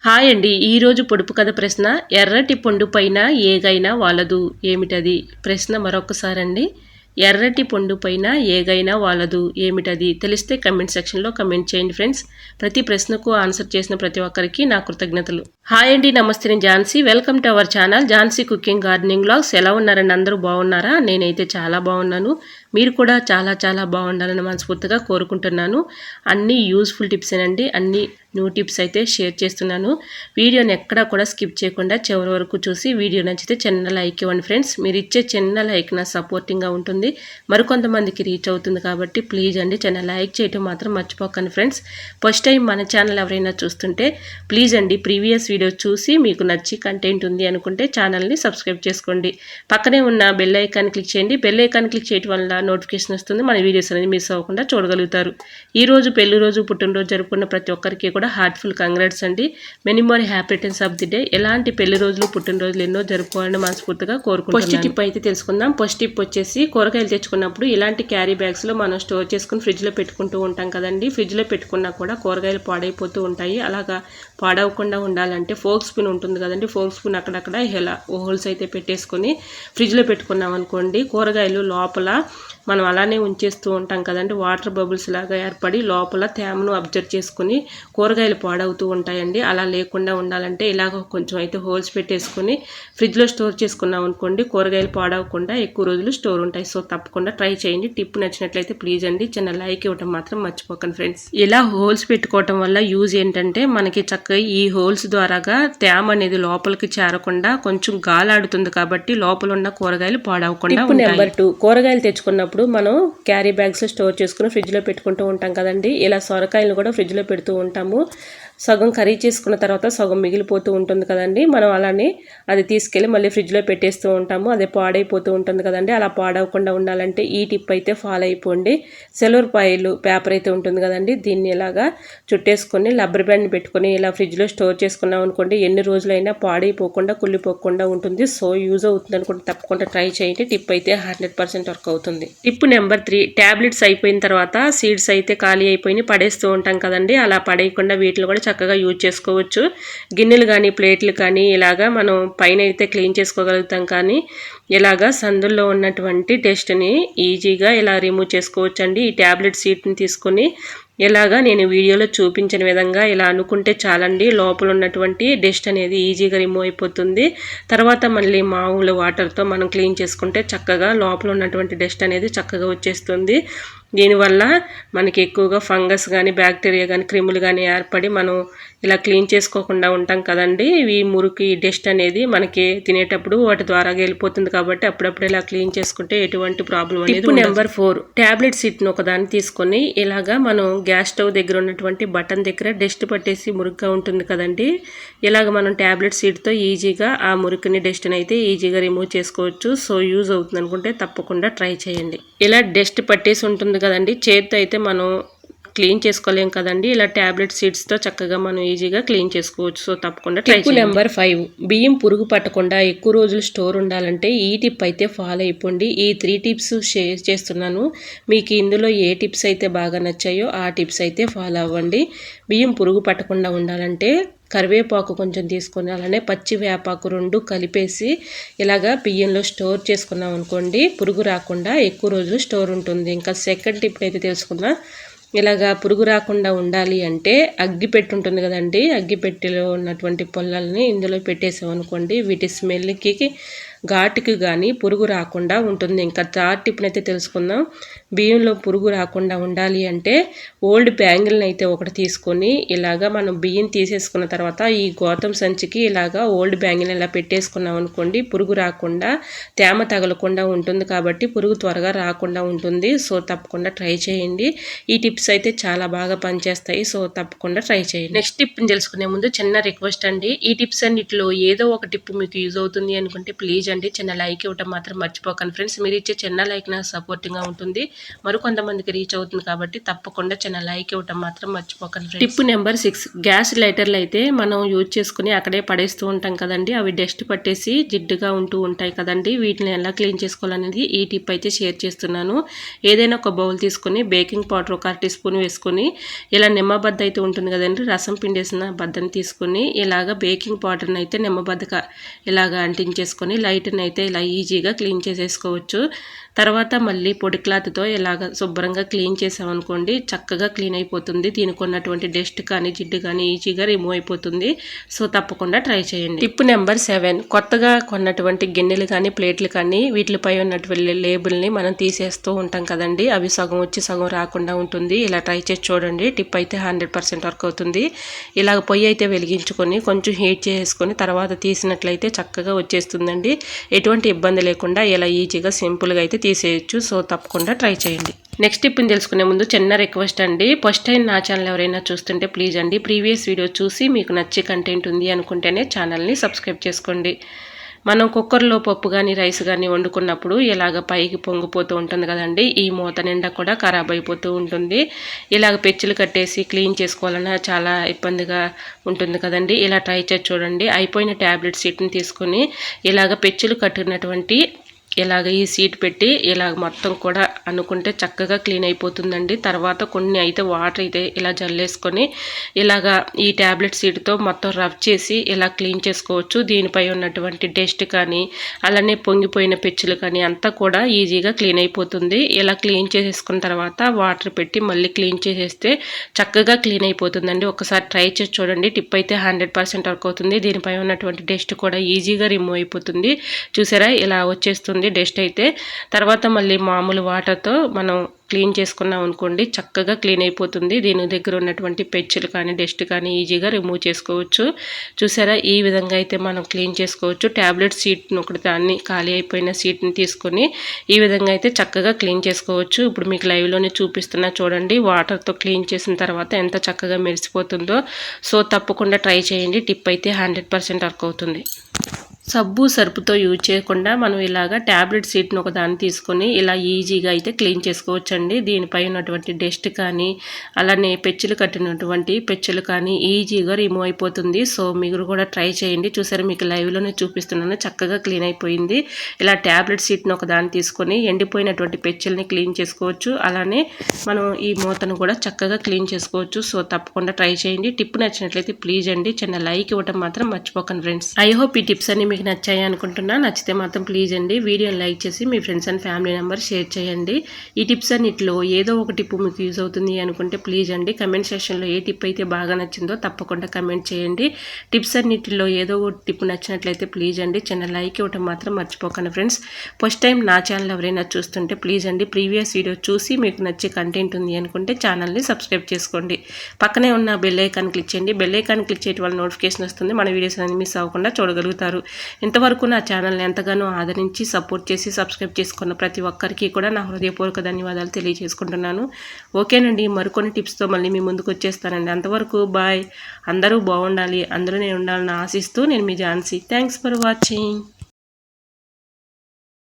Hi అండి. ఈరోజు పొడుపు కథ ప్రశ్న ఎర్రటి పండు పైన ఏగైనా వాలదు ఏమిటది? ప్రశ్న మరొకసారండి. ఎర్రటి పండు పైన ఏగైనా వాలదు ఏమిటది? తెలిస్తే కమెంట్ సెక్షన్లో కమెంట్ చేయండి ఫ్రెండ్స్. ప్రతి ప్రశ్నకు ఆన్సర్ చేసిన ప్రతి ఒక్కరికి నా కృతజ్ఞతలు. హాయ్ అండి, నమస్తే. నేను Jhansi. Welcome to our channel Jhansi cooking gardening vlogs. ఎలా ఉన్నారండి? అందరూ బాగున్నారా? నేనైతే చాలా బాగున్నాను. మీరు కూడా చాలా బాగుండాలని మనస్ఫూర్తిగా కోరుకుంటున్నాను. అన్నీ యూస్ఫుల్ టిప్సేనండి. అన్నీ న్యూ టిప్స్ అయితే షేర్ చేస్తున్నాను. వీడియోని ఎక్కడా కూడా స్కిప్ చేయకుండా చివరి వరకు చూసి వీడియో నచ్చితే చిన్న లైక్ ఇవ్వండి ఫ్రెండ్స్. మీరు ఇచ్చే చిన్న లైక్ నా సపోర్టింగ్గా ఉంటుంది, మరికొంతమందికి రీచ్ అవుతుంది. కాబట్టి ప్లీజ్ అండి చిన్న లైక్ చేయటం మాత్రం మర్చిపోకండి ఫ్రెండ్స్. ఫస్ట్ టైం మన ఛానల్ ఎవరైనా చూస్తుంటే ప్లీజ్ అండి ప్రీవియస్ వీడియో చూసి మీకు నచ్చి కంటెంట్ ఉంది అనుకుంటే ఛానల్ని సబ్స్క్రైబ్ చేసుకోండి. పక్కనే ఉన్న బెల్ ఐకాన్ క్లిక్ చేయండి. బెల్ ఐకాన్ క్లిక్ చేయడం వల్ల నోటిఫికేషన్ వస్తుంది. మన వీడియోస్ అనేది మిస్ అవ్వకుండా చూడగలుగుతారు. ఈరోజు పెళ్లి రోజు, పుట్టినరోజు జరుపుకున్న ప్రతి ఒక్కరికి కూడా హార్ట్ఫుల్ కంగ్రాట్స్ అండి. Many more happy returns of the day. ఎలాంటి పెళ్లి రోజులు, పుట్టినరోజులు ఎన్నో జరుపుకోవాలని మనస్ఫూర్తిగా కోరుకుంటున్నాను. ఫస్ట్ టిప్ అయితే తెలుసుకుందాం. ఫస్ట్ టిప్ వచ్చేసి కూరగాయలు తెచ్చుకున్నప్పుడు ఇలాంటి క్యారీ బ్యాగ్స్లో మనం స్టోర్ చేసుకుని ఫ్రిడ్జ్లో పెట్టుకుంటూ ఉంటాం కదండి. ఫ్రిడ్జ్లో పెట్టుకున్నా కూడా కూరగాయలు పాడైపోతూ ఉంటాయి. అలాగా పాడవకుండా ఉండాలంటే ఫోర్క్ స్పూన్ ఉంటుంది కదండి, ఫోర్క్ స్పూన్ అక్కడక్కడ ఇలా హోల్స్ అయితే పెట్టేసుకొని ఫ్రిడ్జ్లో పెట్టుకున్నాం అనుకోండి, కూరగాయలు లోపల మనం అలానే ఉంచేస్తూ ఉంటాం కదండి, వాటర్ బబుల్స్ లాగా ఏర్పడి లోపల తేమను అబ్జర్వ్ చేసుకుని కూరగాయలు పాడవుతూ ఉంటాయండి. అలా లేకుండా ఉండాలంటే ఇలాగ కొంచెం అయితే హోల్స్ పెట్టేసుకొని ఫ్రిడ్జ్లో స్టోర్ చేసుకున్నాం అనుకోండి, కూరగాయలు పాడవకుండా ఎక్కువ రోజులు స్టోర్ ఉంటాయి. సో తప్పకుండా ట్రై చేయండి. టిప్ నచ్చినట్లయితే ప్లీజ్ అండి చిన్న లైక్ ఇవ్వడం మాత్రం మర్చిపోకండి ఫ్రెండ్స్. ఇలా హోల్స్ పెట్టుకోవటం వల్ల యూజ్ ఏంటంటే మనకి చక్కగా ఈ హోల్స్ ద్వారాగా తేమ అనేది లోపలికి చేరకుండా కొంచెం గాలాడుతుంది కాబట్టి లోపల ఉన్న కూరగాయలు పాడవకుండా ఉంటాయి. నెంబర్ 2, కూరగాయలు తెచ్చుకున్నప్పుడు మనం క్యారీ బ్యాగ్స్ స్టోర్ చేసుకుని ఫ్రిడ్జ్లో పెట్టుకుంటూ ఉంటాం కదండి. ఇలా సొరకాయలు కూడా ఫ్రిడ్జ్లో పెడుతూ ఉంటాము. సగం కర్రీ చేసుకున్న తర్వాత సగం మిగిలిపోతూ ఉంటుంది కదండి. మనం అలానే అది తీసుకెళ్ళి మళ్ళీ ఫ్రిడ్జ్లో పెట్టేస్తూ ఉంటాము. అదే పాడైపోతూ ఉంటుంది కదండి. అలా పాడవకుండా ఉండాలంటే ఈ టిప్ అయితే ఫాలో అయిపోండి. సిల్వర్ ఫాయిల్ పేపర్ అయితే ఉంటుంది కదండి, దీన్ని ఇలాగా చుట్టేసుకొని రబ్బర్ బ్యాండ్ పెట్టుకొని ఇలా ఫ్రిడ్జ్లో స్టోర్ చేసుకున్నాం అనుకోండి, ఎన్ని రోజులైనా పాడైపోకుండా కుళ్ళిపోకుండా ఉంటుంది. సో యూజ్ అవుతుంది అనుకుంటే తప్పకుండా ట్రై చేయండి. టిప్ అయితే 100% వర్క్ అవుతుంది. టిప్ నెంబర్ 3, ట్యాబ్లెట్స్ అయిపోయిన తర్వాత సీడ్స్ అయితే ఖాళీ అయిపోయి పడేస్తూ ఉంటాం కదండి. అలా పడేయకుండా వీటిలో కూడా చక్కగా యూజ్ చేసుకోవచ్చు. గిన్నెలు కానీ ప్లేట్లు కానీ ఇలాగా మనం పైన అయితే క్లీన్ చేసుకోగలుగుతాం, కానీ ఇలాగా సందుల్లో ఉన్నటువంటి డస్ట్ని ఈజీగా ఇలా రిమూవ్ చేసుకోవచ్చు అండి. ఈ ట్యాబ్లెట్ సీట్ని తీసుకొని ఇలాగా నేను వీడియోలో చూపించిన విధంగా ఇలా అనుకుంటే చాలండి, లోపల ఉన్నటువంటి డస్ట్ అనేది ఈజీగా రిమూవ్ అయిపోతుంది. తర్వాత మళ్ళీ మామూలు వాటర్తో మనం క్లీన్ చేసుకుంటే చక్కగా లోపల ఉన్నటువంటి డస్ట్ అనేది చక్కగా వచ్చేస్తుంది. దీనివల్ల మనకి ఎక్కువగా ఫంగస్ కానీ బ్యాక్టీరియా కానీ క్రిములు కానీ ఏర్పడి మనం ఇలా క్లీన్ చేసుకోకుండా ఉంటాం కదండి. ఈ మురికి డస్ట్ అనేది మనకి తినేటప్పుడు వాటి ద్వారా వెళ్ళిపోతుంది కాబట్టి అప్పుడప్పుడు ఇలా క్లీన్ చేసుకుంటే ఎటువంటి ప్రాబ్లం అనేది ఉండదు. నెంబర్ 4, ట్యాబ్లెట్ సీట్ను ఒకదాన్ని తీసుకొని ఇలాగా మనం గ్యాస్ స్టవ్ దగ్గర ఉన్నటువంటి బటన్ దగ్గర డస్ట్ పట్టేసి మురికిగా ఉంటుంది కదండి, ఇలాగ మనం ట్యాబ్లెట్ సీట్తో ఈజీగా ఆ మురికిని డస్ట్ని అయితే ఈజీగా రిమూవ్ చేసుకోవచ్చు. సో యూజ్ అవుతుంది అనుకుంటే తప్పకుండా ట్రై చేయండి. ఇలా డస్ట్ పట్టేసి ఉంటుంది కదండి, చేతితో అయితే మనం క్లీన్ చేసుకోలేం కదండి, ఇలా ట్యాబ్లెట్ సీడ్స్తో చక్కగా మనం ఈజీగా క్లీన్ చేసుకోవచ్చు. సో తప్పకుండా ట్రై చేయండి. నెంబర్ 5, బియ్యం పురుగు పట్టకుండా ఎక్కువ రోజులు స్టోర్ ఉండాలంటే ఈ టిప్ అయితే ఫాలో అయిపోండి. ఈ 3 టిప్స్ షేర్ చేస్తున్నాను. మీకు ఇందులో ఏ టిప్స్ అయితే బాగా నచ్చాయో ఆ టిప్స్ అయితే ఫాలో అవ్వండి. బియ్యం పురుగు పట్టకుండా ఉండాలంటే కరివేపాకు కొంచెం తీసుకొని అలానే పచ్చి వేపాకు 2 కలిపేసి ఇలాగా బియ్యంలో స్టోర్ చేసుకున్నాం అనుకోండి, పురుగు రాకుండా ఎక్కువ రోజులు స్టోర్ ఉంటుంది. ఇంకా సెకండ్ టిప్ అయితే తెలుసుకుందాం. ఇలాగా పురుగు రాకుండా ఉండాలి అంటే అగ్గిపెట్టి ఉంటుంది కదండి, అగ్గిపెట్టిలో ఉన్నటువంటి పొల్లల్ని ఇందులో పెట్టేసామనుకోండి, వీటి స్మెల్కి ఘాటుకి కానీ పురుగు రాకుండా ఉంటుంది. ఇంకా థర్డ్ టిప్ని అయితే తెలుసుకుందాం. బియ్యంలో పురుగు రాకుండా ఉండాలి అంటే ఓల్డ్ బ్యాంగిల్ని అయితే ఒకటి తీసుకొని ఇలాగా మనం బియ్యం తీసేసుకున్న తర్వాత ఈ గోతం సంచికి ఇలాగా ఓల్డ్ బ్యాంగిల్ని ఇలా పెట్టేసుకున్నాం అనుకోండి, పురుగు రాకుండా తేమ తగలకుండా ఉంటుంది కాబట్టి పురుగు త్వరగా రాకుండా ఉంటుంది. సో తప్పకుండా ట్రై చేయండి. ఈ టిప్స్ అయితే చాలా బాగా పనిచేస్తాయి. సో తప్పకుండా ట్రై చేయండి. నెక్స్ట్ టిప్ని తెలుసుకునే ముందు చిన్న రిక్వెస్ట్ అండి, ఈ టిప్స్ అన్నిటిలో ఏదో ఒక టిప్ మీకు యూజ్ అవుతుంది అనుకుంటే ప్లీజ్ అండి చిన్న లైక్ ఇవ్వటం మాత్రం మర్చిపోకండి ఫ్రెండ్స్. మీరు ఇచ్చే చిన్న లైక్ నాకు సపోర్టింగ్గా ఉంటుంది, మరికొంతమందికి రీచ్ అవుతుంది కాబట్టి తప్పకుండా చిన్న లైక్ ఇవ్వటం మాత్రం మర్చిపోకండి. టిప్ నెంబర్ 6, గ్యాస్ లైటర్లు అయితే మనం యూజ్ చేసుకుని అక్కడే పడేస్తూ ఉంటాం కదండి. అవి డస్ట్ పట్టేసి జిడ్డుగా ఉంటూ ఉంటాయి కదండి. వీటిని ఎలా క్లీన్ చేసుకోవాలనేది ఈ టిప్ అయితే షేర్ చేస్తున్నాను. ఏదైనా ఒక బౌల్ తీసుకొని బేకింగ్ పౌడర్ ఒక 1 టీ స్పూన్ వేసుకొని ఇలా నిమ్మబద్ద అయితే ఉంటుంది కదండి, రసం పిండేసిన బద్దను తీసుకొని ఇలాగ బేకింగ్ పౌడర్ని అయితే నిమ్మబద్దక ఇలాగ అంటించేసుకొని లైట్ని అయితే ఇలా ఈజీగా క్లీన్ చేసేసుకోవచ్చు. తర్వాత మళ్ళీ పొడి క్లాత్తో ఇలాగ శుభ్రంగా క్లీన్ చేసామనుకోండి, చక్కగా క్లీన్ అయిపోతుంది. దీనికి ఉన్నటువంటి డస్ట్ కానీ జిడ్డు కానీ ఈజీగా రిమూవ్ అయిపోతుంది. సో తప్పకుండా ట్రై చేయండి. టిప్ నెంబర్ 7, కొత్తగా కొన్నటువంటి గిన్నెలు కానీ ప్లేట్లు కానీ వీటిపై ఉన్నటువంటి లేబుల్ని మనం తీసేస్తూ ఉంటాం కదండి. అవి సగం వచ్చి సగం రాకుండా ఉంటుంది. ఇలా ట్రై చేసి చూడండి. టిప్ అయితే 100% వర్క్ అవుతుంది. ఇలాగ పొయ్యి అయితే వెలిగించుకొని కొంచెం హీట్ చేసుకొని తర్వాత తీసినట్లయితే చక్కగా వచ్చేస్తుందండి. ఎటువంటి ఇబ్బంది లేకుండా ఇలా ఈజీగా సింపుల్గా అయితే తీసేయచ్చు. సో తప్పకుండా ట్రై చేయండి. నెక్స్ట్ టిప్ని తెలుసుకునే ముందు చిన్న రిక్వెస్ట్ అండి. ఫస్ట్ టైం నా ఛానల్ ఎవరైనా చూస్తుంటే ప్లీజ్ అండి, ప్రీవియస్ వీడియో చూసి మీకు నచ్చే కంటెంట్ ఉంది అనుకుంటేనే ఛానల్ని సబ్స్క్రైబ్ చేసుకోండి. మనం కుక్కర్లో పప్పు కానీ రైస్ కానీ వండుకున్నప్పుడు ఇలాగ పైకి పొంగిపోతూ ఉంటుంది కదండి. ఈ మూత నిండా కూడా ఖరాబ్ అయిపోతూ ఉంటుంది. ఇలాగ పెచ్చులు కట్టేసి క్లీన్ చేసుకోవాలన్నా చాలా ఇబ్బందిగా ఉంటుంది కదండి. ఇలా ట్రై చేసి చూడండి. అయిపోయిన ట్యాబ్లెట్ షీట్ని తీసుకొని ఇలాగ పెచ్చులు కట్టినటువంటి ఇలాగ ఈ సీట్ పెట్టి ఇలాగ మొత్తం కూడా అనుకుంటే చక్కగా క్లీన్ అయిపోతుందండి. తర్వాత కొన్ని అయితే వాటర్ అయితే ఇలా జల్లేసుకొని ఇలాగా ఈ ట్యాబ్లెట్ సీట్తో మొత్తం రబ్ చేసి ఇలా క్లీన్ చేసుకోవచ్చు. దీనిపై ఉన్నటువంటి డస్ట్ కానీ అలానే పొంగిపోయిన పెచ్చులు కానీ అంతా కూడా ఈజీగా క్లీన్ అయిపోతుంది. ఇలా క్లీన్ చేసేసుకున్న తర్వాత వాటర్ పెట్టి మళ్ళీ క్లీన్ చేసేస్తే చక్కగా క్లీన్ అయిపోతుందండి. ఒకసారి ట్రై చేసి చూడండి. టిప్ అయితే 100% వర్క్ అవుతుంది. దీనిపై ఉన్నటువంటి డస్ట్ కూడా ఈజీగా రిమూవ్ అయిపోతుంది. చూసారా, ఇలా వచ్చేస్తుంది డస్ట్ అయితే. తర్వాత మళ్ళీ మామూలు వాటర్తో మనం క్లీన్ చేసుకున్నాం అనుకోండి, చక్కగా క్లీన్ అయిపోతుంది. దీని దగ్గర ఉన్నటువంటి పెచ్చులు కానీ డస్ట్ కానీ ఈజీగా రిమూవ్ చేసుకోవచ్చు. చూసారా, ఈ విధంగా అయితే మనం క్లీన్ చేసుకోవచ్చు. ట్యాబ్లెట్ సీట్ని ఒకటి దాన్ని ఖాళీ అయిపోయిన సీట్ని తీసుకొని ఈ విధంగా అయితే చక్కగా క్లీన్ చేసుకోవచ్చు. ఇప్పుడు మీకు లైవ్లోనే చూపిస్తున్నా చూడండి. వాటర్తో క్లీన్ చేసిన తర్వాత ఎంత చక్కగా మెరిసిపోతుందో. సో తప్పకుండా ట్రై చేయండి. టిప్ అయితే 100% వర్క్ అవుతుంది. సబ్బు సర్పుతో యూజ్ చేయకుండా మనం ఇలాగా ట్యాబ్లెట్ సీట్ని ఒక దాన్ని తీసుకొని ఇలా ఈజీగా అయితే క్లీన్ చేసుకోవచ్చండి. దీనిపై ఉన్నటువంటి డస్ట్ కానీ అలానే పెచ్చులు కట్టినటువంటి పెచ్చులు కానీ ఈజీగా రిమూవ్ అయిపోతుంది. సో మీరు కూడా ట్రై చేయండి. చూసారు, మీకు లైవ్లోనే చూపిస్తున్నాను. చక్కగా క్లీన్ అయిపోయింది. ఇలా ట్యాబ్లెట్ సీట్ని ఒక దాన్ని తీసుకొని ఎండిపోయినటువంటి పెచ్చుల్ని క్లీన్ చేసుకోవచ్చు. అలానే మనం ఈ మూతను కూడా చక్కగా క్లీన్ చేసుకోవచ్చు. సో తప్పకుండా ట్రై చేయండి. టిప్ నచ్చినట్లయితే ప్లీజ్ అండి చిన్న లైక్ ఇవ్వడం మాత్రం మర్చిపోకండి ఫ్రెండ్స్. ఐ హోప్ ఈ టిప్స్ అన్ని మీకు నచ్చాయి అనుకుంటున్నా. నచ్చితే మాత్రం ప్లీజ్ అండి వీడియోని లైక్ చేసి మీ friends and family member share చేయండి. ఈ టిప్స్ అన్నిటిలో ఏదో ఒక టిప్ మీకు యూజ్ అవుతుంది అనుకుంటే ప్లీజ్ అండి కమెంట్ సెక్షన్లో ఏ టిప్ అయితే బాగా నచ్చిందో తప్పకుండా కమెంట్ చేయండి. టిప్స్ అన్నిటిలో ఏదో ఒక టిప్ నచ్చినట్లయితే ప్లీజ్ అండి చిన్న లైక్ ఇవ్వడం మాత్రం మర్చిపోకండి ఫ్రెండ్స్. ఫస్ట్ టైం నా ఛానల్ ఎవరైనా చూస్తుంటే ప్లీజ్ అండి ప్రీవియస్ వీడియో చూసి మీకు నచ్చే కంటెంట్ ఉంది అనుకుంటే ఛానల్ని సబ్స్క్రైబ్ చేసుకోండి. పక్కనే ఉన్న బెల్ ఐకాన్ క్లిక్ చేయండి. బెల్ ఐకాన్ క్లిక్ చేయడం వల్ల నోటిఫికేషన్ వస్తుంది. మన వీడియోస్ అన్ని మిస్ అవ్వకుండా చూడగలుగుతారు. ఇంతవరకు నా ఛానల్ని ఎంతగానో ఆదరించి సపోర్ట్ చేసి సబ్స్క్రైబ్ చేసుకున్న ప్రతి ఒక్కరికి కూడా నా హృదయపూర్వక ధన్యవాదాలు తెలియజేసుకుంటున్నాను. ఓకేనండి, మరికొన్ని టిప్స్తో మళ్ళీ మీ ముందుకు వచ్చేస్తానండి. అంతవరకు బాయ్. అందరూ బాగుండాలి, అందరూ నేను ఉండాలని ఆశిస్తూ నేను మీ ఝాన్సీ. Thanks for watching.